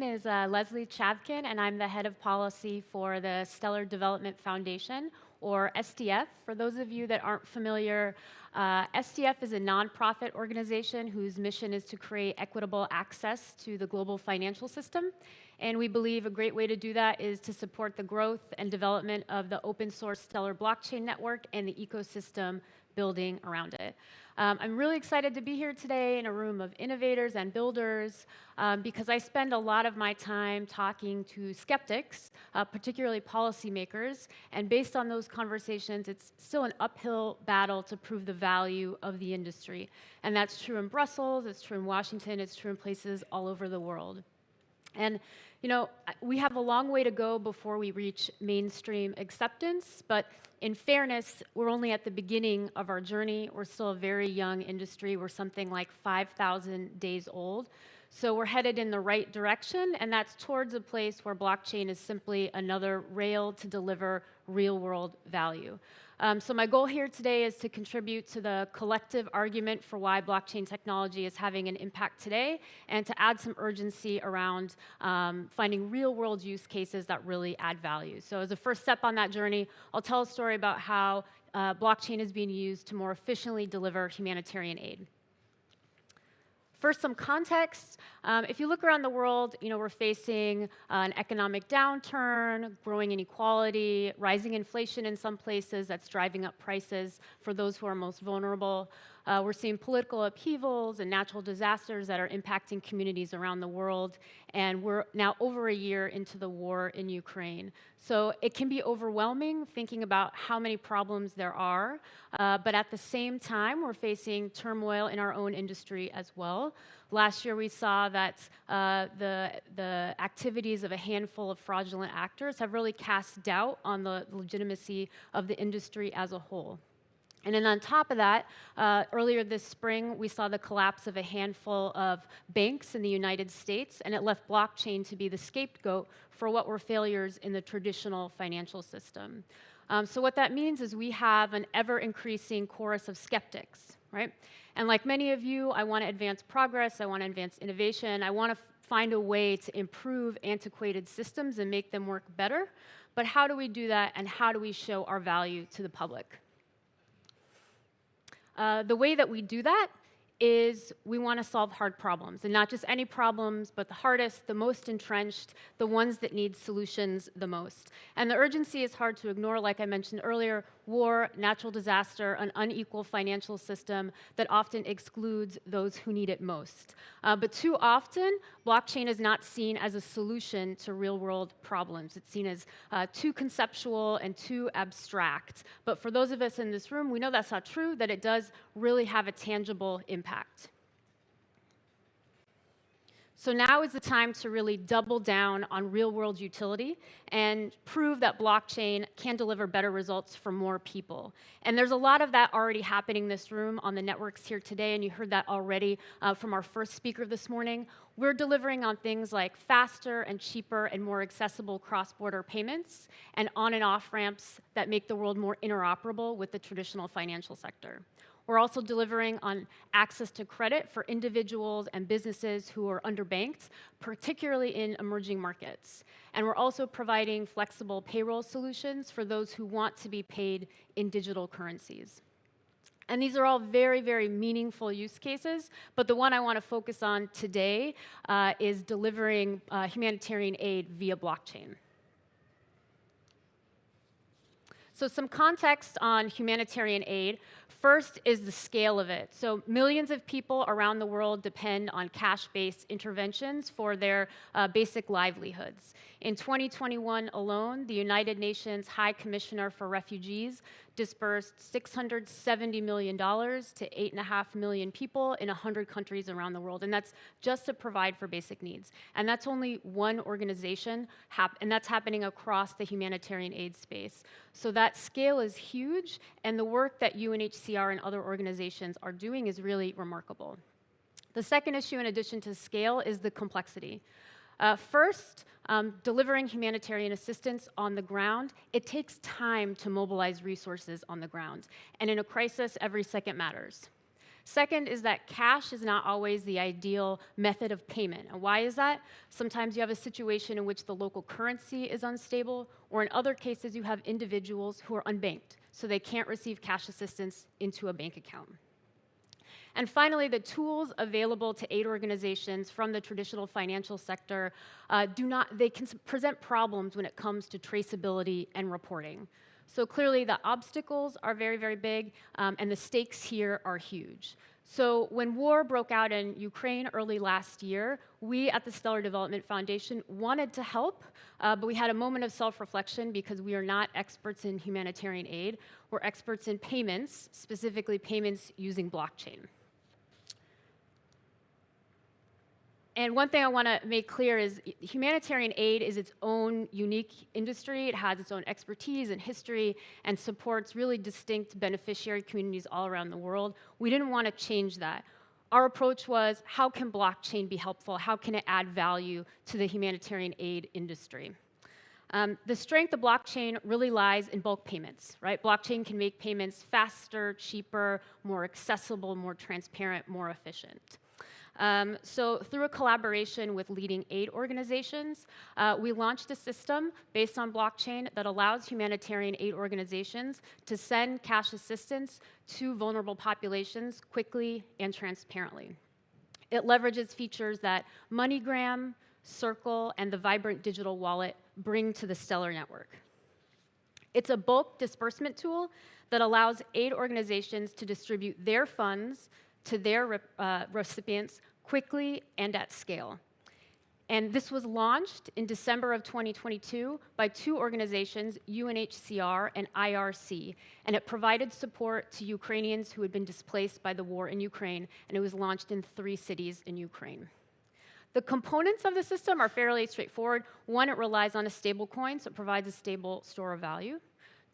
name is Lesley Chavkin, and I'm the head of policy for the Stellar Development Foundation, or SDF. For those of you that aren't familiar, SDF is a nonprofit organization whose mission is to create equitable access to the global financial system. And we believe a great way to do that is to support the growth and development of the open source Stellar blockchain network and the ecosystem building around it. I'm really excited to be here today in a room of innovators and builders because I spend a lot of my time talking to skeptics, particularly policymakers, and based on those conversations, it's still an uphill battle to prove the value of the industry. And that's true in Brussels, it's true in Washington, it's true in places all over the world. And you know, we have a long way to go before we reach mainstream acceptance, but in fairness, we're only at the beginning of our journey. We're still a very young industry. We're something like 5,000 days old. So we're headed in the right direction, and that's towards a place where blockchain is simply another rail to deliver real-world value. So my goal here today is to contribute to the collective argument for why blockchain technology is having an impact today, and to add some urgency around finding real-world use cases that really add value. So as a first step on that journey, I'll tell a story about how blockchain is being used to more efficiently deliver humanitarian aid. First, some context. If you look around the world, you know, we're facing an economic downturn, growing inequality, rising inflation in some places that's driving up prices for those who are most vulnerable. We're seeing political upheavals and natural disasters that are impacting communities around the world, and we're now over a year into the war in Ukraine. So it can be overwhelming thinking about how many problems there are, but at the same time, we're facing turmoil in our own industry as well. Last year, we saw that the activities of a handful of fraudulent actors have really cast doubt on the legitimacy of the industry as a whole. And then on top of that, earlier this spring, we saw the collapse of a handful of banks in the United States, and it left blockchain to be the scapegoat for what were failures in the traditional financial system. So what that means is we have an ever-increasing chorus of skeptics, right? And like many of you, I want to advance progress, I want to advance innovation, I want to find a way to improve antiquated systems and make them work better. But how do we do that, and how do we show our value to the public? The way that we do that is we want to solve hard problems, and not just any problems, but the hardest, the most entrenched, the ones that need solutions the most. And the urgency is hard to ignore, like I mentioned earlier: war, natural disaster, an unequal financial system that often excludes those who need it most. But too often, blockchain is not seen as a solution to real-world problems. It's seen as too conceptual and too abstract. But for those of us in this room, we know that's not true, that it does really have a tangible impact. So now is the time to really double down on real-world utility and prove that blockchain can deliver better results for more people. And there's a lot of that already happening in this room on the networks here today, and you heard that already from our first speaker this morning. We're delivering on things like faster and cheaper and more accessible cross-border payments, and on and off ramps that make the world more interoperable with the traditional financial sector. We're also delivering on access to credit for individuals and businesses who are underbanked, particularly in emerging markets. And we're also providing flexible payroll solutions for those who want to be paid in digital currencies. And these are all very, very meaningful use cases, but the one I want to focus on today is delivering humanitarian aid via blockchain. So some context on humanitarian aid. First is the scale of it. So millions of people around the world depend on cash-based interventions for their basic livelihoods. In 2021 alone, the United Nations High Commissioner for Refugees dispersed $670 million to 8.5 million people in 100 countries around the world. And that's just to provide for basic needs. And that's only one organization, and that's happening across the humanitarian aid space. So that scale is huge, and the work that UNHCR and other organizations are doing is really remarkable. The second issue, in addition to scale, is the complexity. First, delivering humanitarian assistance on the ground, it takes time to mobilize resources on the ground. And in a crisis, every second matters. Second is that cash is not always the ideal method of payment. And why is that? Sometimes you have a situation in which the local currency is unstable, or in other cases, you have individuals who are unbanked, so they can't receive cash assistance into a bank account. And finally, the tools available to aid organizations from the traditional financial sector they can present problems when it comes to traceability and reporting. So clearly, the obstacles are very, very big, and the stakes here are huge. So when war broke out in Ukraine early last year, we at the Stellar Development Foundation wanted to help, but we had a moment of self-reflection because we are not experts in humanitarian aid. We're experts in payments, specifically payments using blockchain. And one thing I want to make clear is humanitarian aid is its own unique industry. It has its own expertise and history and supports really distinct beneficiary communities all around the world. We didn't want to change that. Our approach was, how can blockchain be helpful? How can it add value to the humanitarian aid industry? The strength of blockchain really lies in bulk payments, right? Blockchain can make payments faster, cheaper, more accessible, more transparent, more efficient. So through a collaboration with leading aid organizations, we launched a system based on blockchain that allows humanitarian aid organizations to send cash assistance to vulnerable populations quickly and transparently. It leverages features that MoneyGram, Circle, and the Vibrant Digital Wallet bring to the Stellar network. It's a bulk disbursement tool that allows aid organizations to distribute their funds to their recipients quickly and at scale. And this was launched in December of 2022 by two organizations, UNHCR and IRC, and it provided support to Ukrainians who had been displaced by the war in Ukraine, and it was launched in 3 cities in Ukraine. The components of the system are fairly straightforward. One, it relies on a stable coin, so it provides a stable store of value.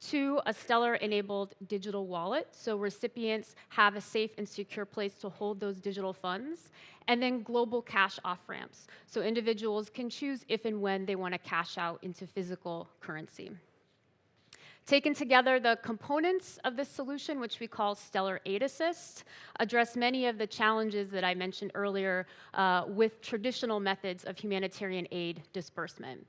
2, a Stellar-enabled digital wallet, so recipients have a safe and secure place to hold those digital funds. And then global cash off-ramps, so individuals can choose if and when they want to cash out into physical currency. Taken together, the components of this solution, which we call Stellar Aid Assist, address many of the challenges that I mentioned earlier with traditional methods of humanitarian aid disbursement.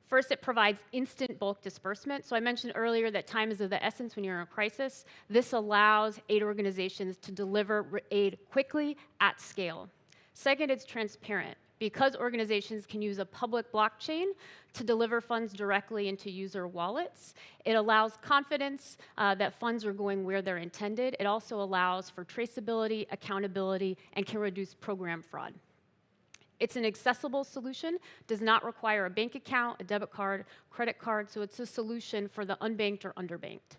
First, it provides instant bulk disbursement. So I mentioned earlier that time is of the essence when you're in a crisis. This allows aid organizations to deliver aid quickly at scale. Second, it's transparent. Because organizations can use a public blockchain to deliver funds directly into user wallets, it allows confidence that funds are going where they're intended. It also allows for traceability, accountability, and can reduce program fraud. It's an accessible solution, does not require a bank account, a debit card, credit card, so it's a solution for the unbanked or underbanked.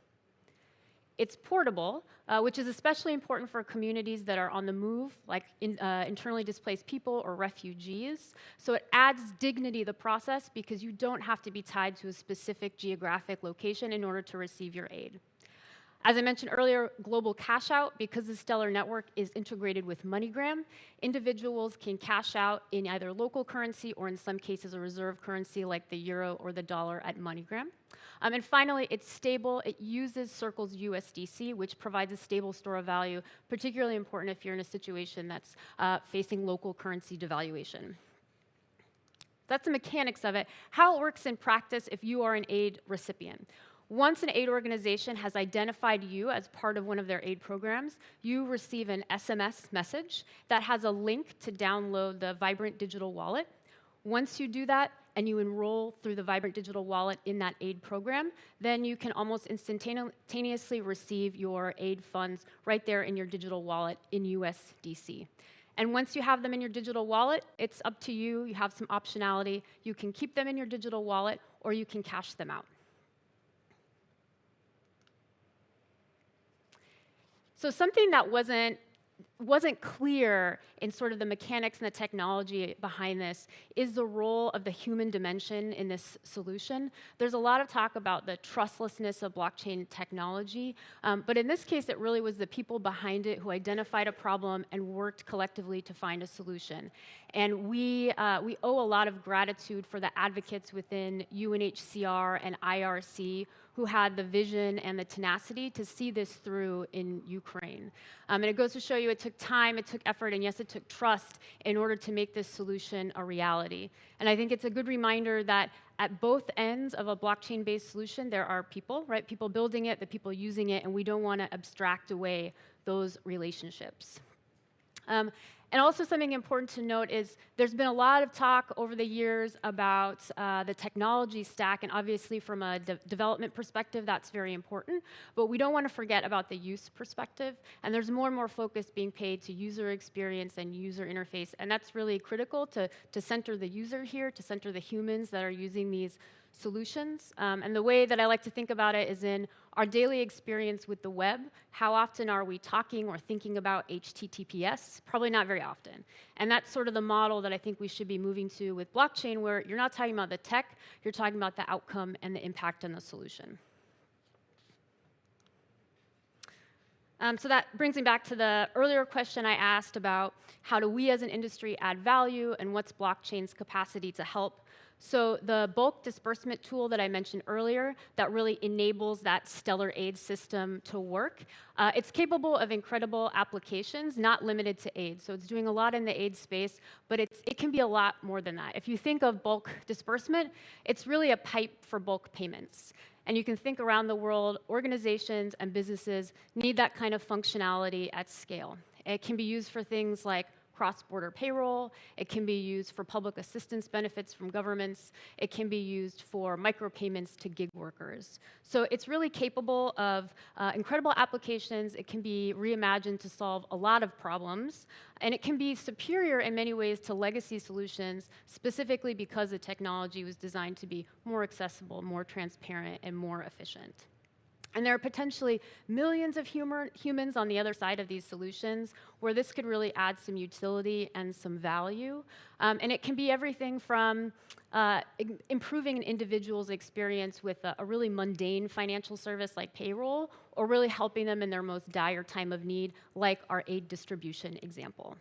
It's portable, which is especially important for communities that are on the move, like internally displaced people or refugees. So it adds dignity to the process because you don't have to be tied to a specific geographic location in order to receive your aid. As I mentioned earlier, global cash out, because the Stellar network is integrated with MoneyGram, individuals can cash out in either local currency or in some cases a reserve currency like the euro or the dollar at MoneyGram. And finally, it's stable. It uses Circle's USDC, which provides a stable store of value, particularly important if you're in a situation that's facing local currency devaluation. That's the mechanics of it. How it works in practice if you are an aid recipient. Once an aid organization has identified you as part of one of their aid programs, you receive an SMS message that has a link to download the Vibrant Digital Wallet. Once you do that and you enroll through the Vibrant Digital Wallet in that aid program, then you can almost instantaneously receive your aid funds right there in your digital wallet in USDC. And once you have them in your digital wallet, it's up to you. You have some optionality. You can keep them in your digital wallet or you can cash them out. So something that wasn't clear in sort of the mechanics and the technology behind this is the role of the human dimension in this solution. There's a lot of talk about the trustlessness of blockchain technology, but in this case, it really was the people behind it who identified a problem and worked collectively to find a solution. And we owe a lot of gratitude for the advocates within UNHCR and IRC who had the vision and the tenacity to see this through in Ukraine. And it goes to show you it took time, it took effort, and yes, it took trust in order to make this solution a reality. And I think it's a good reminder that at both ends of a blockchain-based solution, there are people, right? People building it, the people using it, and we don't want to abstract away those relationships. And also something important to note is there's been a lot of talk over the years about the technology stack, and obviously from a development perspective, that's very important. But we don't want to forget about the use perspective, and there's more and more focus being paid to user experience and user interface, and that's really critical to center the user here, to center the humans that are using these solutions. And the way that I like to think about it is in our daily experience with the web. How often are we talking or thinking about HTTPS? Probably not very often. And that's sort of the model that I think we should be moving to with blockchain, where you're not talking about the tech, you're talking about the outcome and the impact on the solution. So that brings me back to the earlier question I asked about how do we as an industry add value and what's blockchain's capacity to help. So the bulk disbursement tool that I mentioned earlier that really enables that stellar aid system to work, it's capable of incredible applications, not limited to aid. So it's doing a lot in the aid space, but it can be a lot more than that. If you think of bulk disbursement, it's really a pipe for bulk payments. And you can think around the world, organizations and businesses need that kind of functionality at scale. It can be used for things like cross-border payroll. It can be used for public assistance benefits from governments. It can be used for micropayments to gig workers. So it's really capable of incredible applications. It can be reimagined to solve a lot of problems. And it can be superior in many ways to legacy solutions, specifically because the technology was designed to be more accessible, more transparent, and more efficient. And there are potentially millions of humans on the other side of these solutions where this could really add some utility and some value. And it can be everything from improving an individual's experience with a really mundane financial service like payroll, or really helping them in their most dire time of need, like our aid distribution example.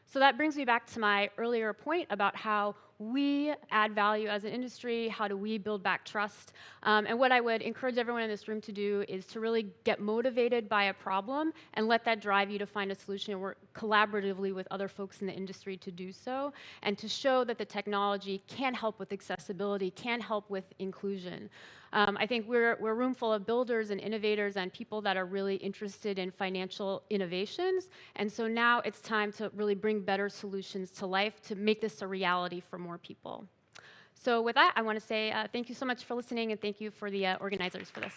So that brings me back to my earlier point about how we add value as an industry, how do we build back trust. And what I would encourage everyone in this room to do is to really get motivated by a problem and let that drive you to find a solution and work collaboratively with other folks in the industry to do so, and to show that the technology can help with accessibility, can help with inclusion. I think we're a room full of builders and innovators and people that are really interested in financial innovations. And so now it's time to really bring better solutions to life to make this a reality for more people. So with that, I want to say thank you so much for listening, and thank you for the organizers for this.